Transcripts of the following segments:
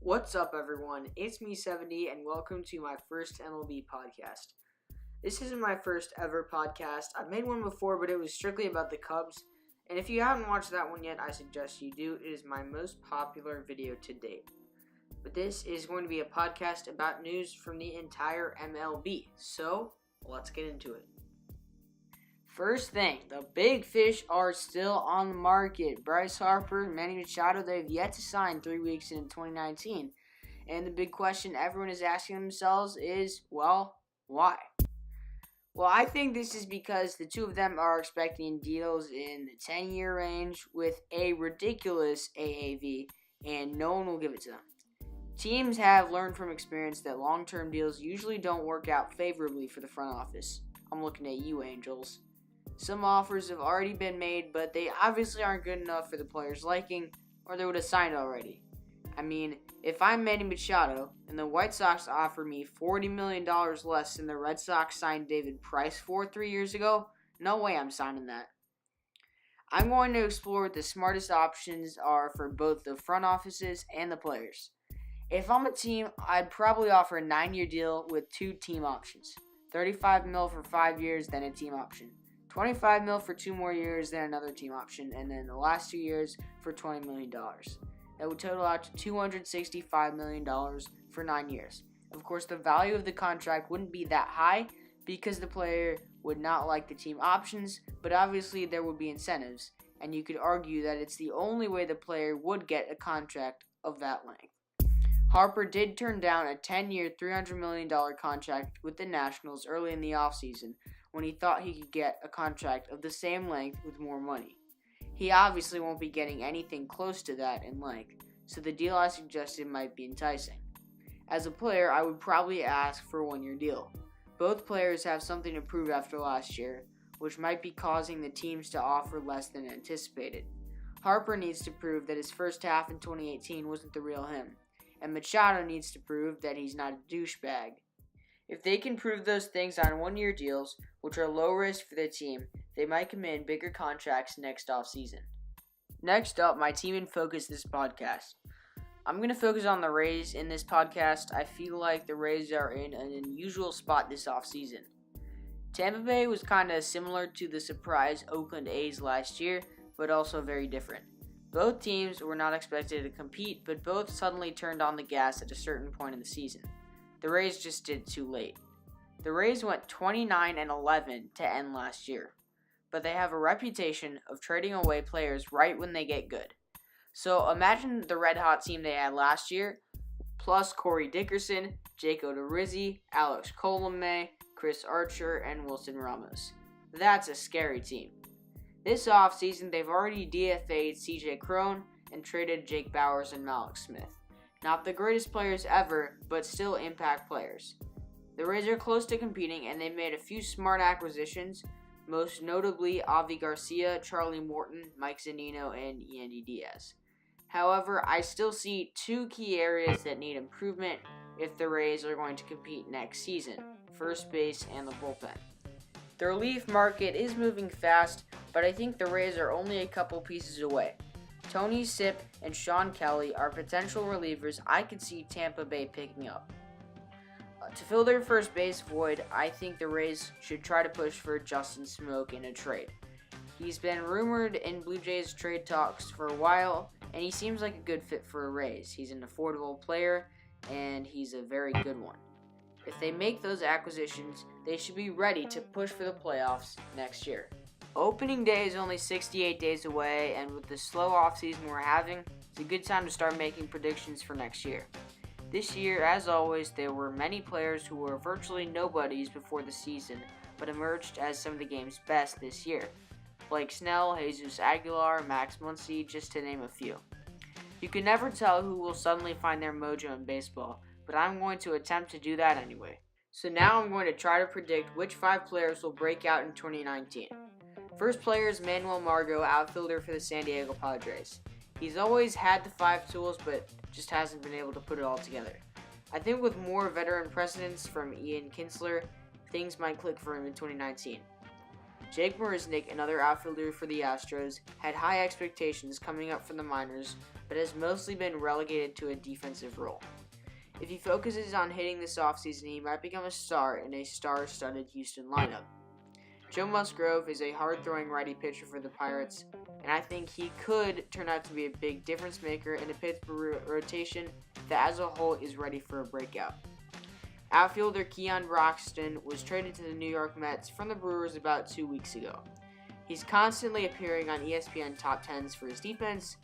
What's up, everyone? It's me, 70, and welcome to my first MLB podcast. This isn't my first ever podcast. I've made one before, but it was strictly about the Cubs. And if you haven't watched that one yet, I suggest you do. It is my most popular video to date. But this is going to be a podcast about news from the entire MLB. So, let's get into it. First thing, the big fish are still on the market. Bryce Harper, Manny Machado, they've yet to sign 3 weeks into 2019. And the big question everyone is asking themselves is, why? Well, I think this is because the two of them are expecting deals in the 10-year range with a ridiculous AAV, and no one will give it to them. Teams have learned from experience that long-term deals usually don't work out favorably for the front office. I'm looking at you, Angels. Some offers have already been made, but they obviously aren't good enough for the players' liking, or they would have signed already. I mean, if I'm Manny Machado, and the White Sox offer me $40 million less than the Red Sox signed David Price for 3 years ago, no way I'm signing that. I'm going to explore what the smartest options are for both the front offices and the players. If I'm a team, I'd probably offer a 9-year deal with 2 team options. $35 million for 5 years, then a team option. $25 million for 2 more years, then another team option, and then the last 2 years for $20 million. That would total out to $265 million for 9 years. Of course, the value of the contract wouldn't be that high because the player would not like the team options, but obviously there would be incentives, and you could argue that it's the only way the player would get a contract of that length. Harper did turn down a 10-year, $300 million contract with the Nationals early in the offseason when he thought he could get a contract of the same length with more money. He obviously won't be getting anything close to that in length, so the deal I suggested might be enticing. As a player, I would probably ask for a 1-year deal. Both players have something to prove after last year, which might be causing the teams to offer less than anticipated. Harper needs to prove that his first half in 2018 wasn't the real him, and Machado needs to prove that he's not a douchebag. If they can prove those things on 1-year deals, which are low risk for the team, they might command bigger contracts next offseason. Next up, my team in focus this podcast. I'm going to focus on the Rays in this podcast. I feel like the Rays are in an unusual spot this offseason. Tampa Bay was kind of similar to the surprise Oakland A's last year, but also very different. Both teams were not expected to compete, but both suddenly turned on the gas at a certain point in the season. The Rays just did too late. The Rays went 29-11 to end last year, but they have a reputation of trading away players right when they get good. So imagine the red-hot team they had last year, plus Corey Dickerson, Jake Odorizzi, Alex Colomé, Chris Archer, and Wilson Ramos. That's a scary team. This offseason, they've already DFA'd CJ Cron and traded Jake Bauers and Malik Smith. Not the greatest players ever, but still impact players. The Rays are close to competing, and they made a few smart acquisitions, most notably Avi Garcia, Charlie Morton, Mike Zunino, and Yandy Diaz. However, I still see 2 key areas that need improvement if the Rays are going to compete next season: first base and the bullpen. The relief market is moving fast, but I think the Rays are only a couple pieces away. Tony Sipp and Sean Kelly are potential relievers I could see Tampa Bay picking up. To fill their first base void, I think the Rays should try to push for Justin Smoak in a trade. He's been rumored in Blue Jays trade talks for a while, and he seems like a good fit for a Rays. He's an affordable player, and he's a very good one. If they make those acquisitions, they should be ready to push for the playoffs next year. Opening day is only 68 days away, and with the slow offseason we're having, it's a good time to start making predictions for next year. This year, as always, there were many players who were virtually nobodies before the season, but emerged as some of the game's best this year. Blake Snell, Jesus Aguilar, Max Muncy, just to name a few. You can never tell who will suddenly find their mojo in baseball, but I'm going to attempt to do that anyway. So now I'm going to try to predict which 5 players will break out in 2019. First player is Manuel Margot, outfielder for the San Diego Padres. He's always had the 5 tools, but just hasn't been able to put it all together. I think with more veteran precedence from Ian Kinsler, things might click for him in 2019. Jake Marisnick, another outfielder for the Astros, had high expectations coming up from the minors, but has mostly been relegated to a defensive role. If he focuses on hitting this offseason, he might become a star in a star-studded Houston lineup. Joe Musgrove is a hard-throwing righty pitcher for the Pirates, and I think he could turn out to be a big difference maker in a Pittsburgh rotation that as a whole is ready for a breakout. Outfielder Keon Broxton was traded to the New York Mets from the Brewers about 2 weeks ago. He's constantly appearing on ESPN top 10s for his defense,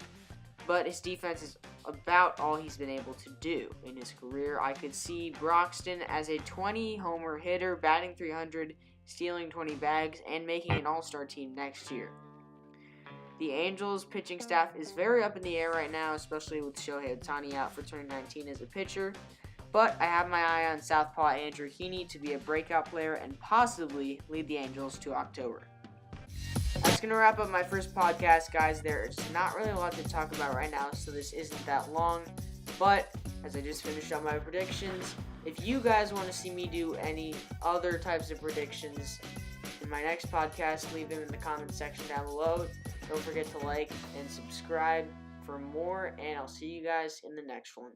but his defense is about all he's been able to do in his career. I could see Broxton as a 20-homer hitter, batting .300, stealing 20 bags, and making an all-star team next year. The Angels pitching staff is very up in the air right now, especially with Shohei Ohtani out for 2019 as a pitcher. But I have my eye on southpaw Andrew Heaney to be a breakout player and possibly lead the Angels to October. That's going to wrap up my first podcast, guys. There's not really a lot to talk about right now, so this isn't that long. But as I just finished up my predictions, if you guys want to see me do any other types of predictions in my next podcast, leave them in the comments section down below. Don't forget to like and subscribe for more, and I'll see you guys in the next one.